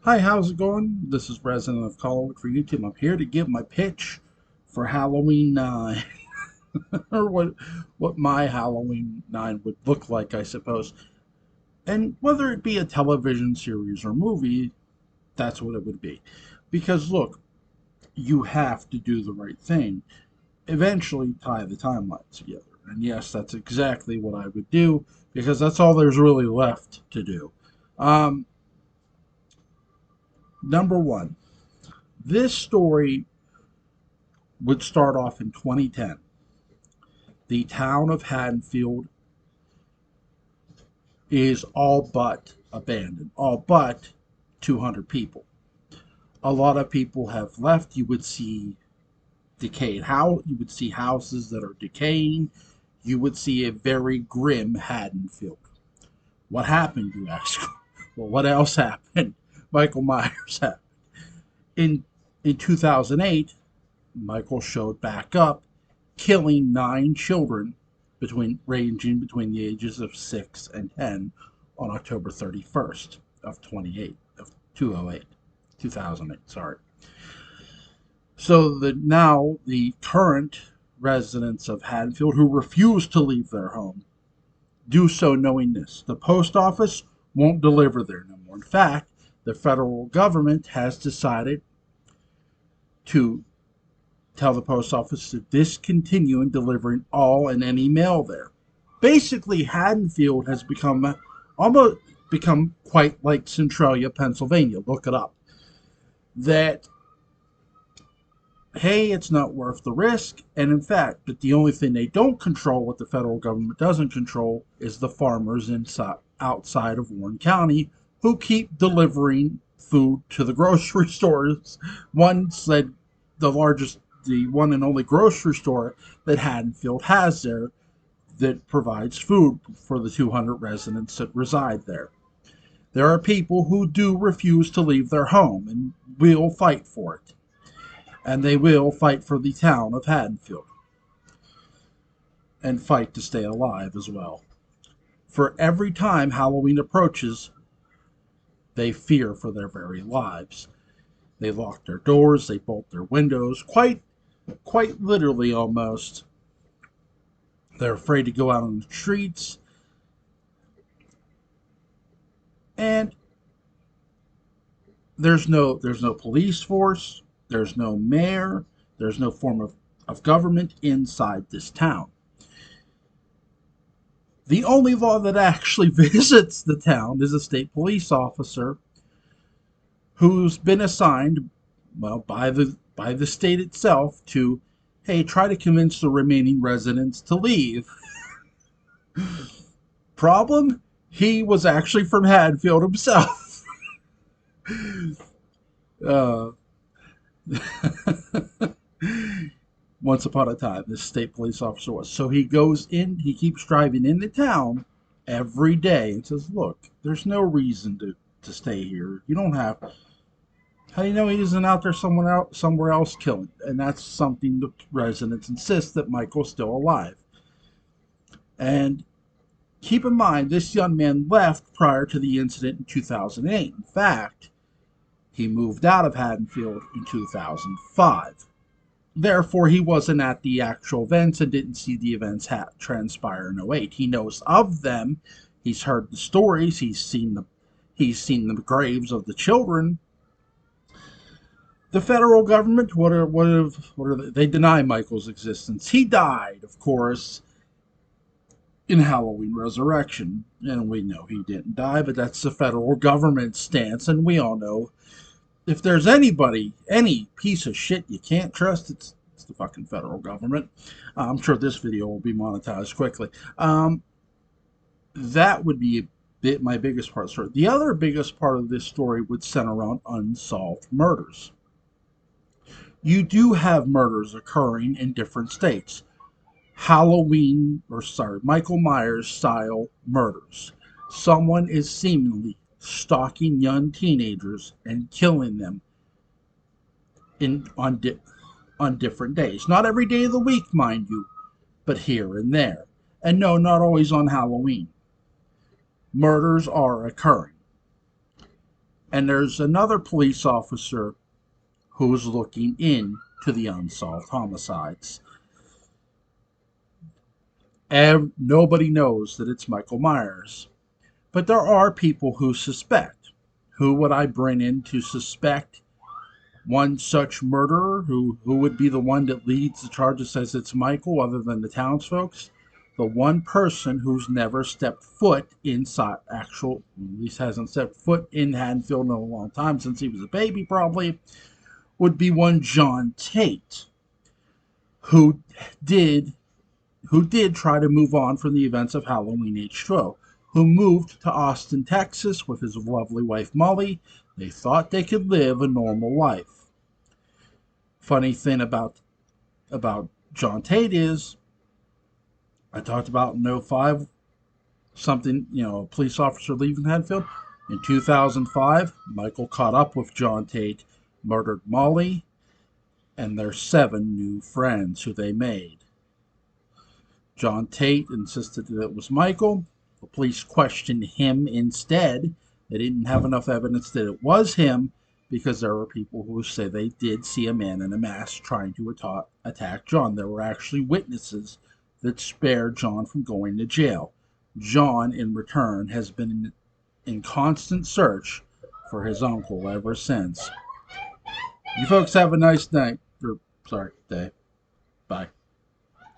Hi, how's it going? This is Resident of Collinwood for YouTube. I'm here to give my pitch for Halloween 9, or what my Halloween 9 would look like, I suppose. And whether it be a television series or movie, that's what it would be. Because look, you have to do the right thing. Eventually tie the timelines together. And yes, that's exactly what I would do, because that's all there's really left to do. Um, Number one, this story would start off in 2010. The town of Haddonfield is all but abandoned, all but 200 people. A lot of people have left. You would see decayed house. You would see houses that are decaying. You would see a very grim Haddonfield. What happened, you ask? Well, what else happened? Michael Myers happened. In in 2008, Michael showed back up, killing 9 children ranging between the ages of 6 and 10 on October 31st of 2008. Sorry. So now the current residents of Haddonfield who refuse to leave their home do so knowing this: the post office won't deliver there no more. In fact, the federal government has decided to tell the post office to discontinue in delivering all and any mail there. Basically, Haddonfield has almost become quite like Centralia, Pennsylvania. Look it up. That, hey, it's not worth the risk. And in fact, but the only thing they don't control, what the federal government doesn't control, is the farmers outside of Warren County who keep delivering food to the grocery stores. One said the one and only grocery store that Haddonfield has there that provides food for the 200 residents that reside there. There are people who do refuse to leave their home and will fight for it. And they will fight for the town of Haddonfield and fight to stay alive as well. For every time Halloween approaches, they fear for their very lives. They lock their doors, they bolt their windows, quite literally almost. They're afraid to go out on the streets. And there's no police force, there's no mayor, there's no form of government inside this town. The only law that actually visits the town is a state police officer who's been assigned, well, by the state itself to, hey, try to convince the remaining residents to leave. Problem? He was actually from Haddonfield himself. uh, Once upon a time, this state police officer was. So he goes in, he keeps driving into town every day and says, look, there's no reason to stay here. You don't have. How do you know he isn't out there somewhere else killing? And that's something the residents insist that Michael's still alive. And keep in mind, this young man left prior to the incident in 2008. In fact, he moved out of Haddonfield in 2005. Therefore, he wasn't at the actual events and didn't see the events transpire in '08. He knows of them. He's heard the stories. He's seen the graves of the children. The federal government, what are they deny Michael's existence. He died, of course, in Halloween Resurrection, and we know he didn't die, but that's the federal government's stance, and we all know if there's anybody, any piece of shit you can't trust, it's the fucking federal government. I'm sure this video will be monetized quickly. That would be my biggest part of the story. The other biggest part of this story would center around unsolved murders. You do have murders occurring in different states. Michael Myers style murders. Someone is seemingly stalking young teenagers and killing them on different days. Not every day of the week, mind you, but here and there. And no, not always on Halloween. Murders are occurring. And there's another police officer who's looking into the unsolved homicides. And nobody knows that it's Michael Myers. But there are people who suspect. Who would I bring in to suspect one such murderer? Who would be the one that leads the charge that says it's Michael other than the townsfolk? The one person who's never stepped foot inside actual, at least hasn't stepped foot in Haddonfield in a long time, since he was a baby probably, would be one John Tate, who did who did try to move on from the events of Halloween H2O, who moved to Austin, Texas with his lovely wife Molly. They thought they could live a normal life. Funny thing about John Tate is, I talked about in '05 something, a police officer leaving Haddonfield. In 2005, Michael caught up with John Tate, murdered Molly, and their 7 new friends who they made. John Tate insisted that it was Michael. The police questioned him instead. They didn't have enough evidence that it was him, because there were people who say they did see a man in a mask trying to attack John. There were actually witnesses that spared John from going to jail. John, in return, has been in constant search for his uncle ever since. You folks have a nice night. Or, sorry, day. Bye.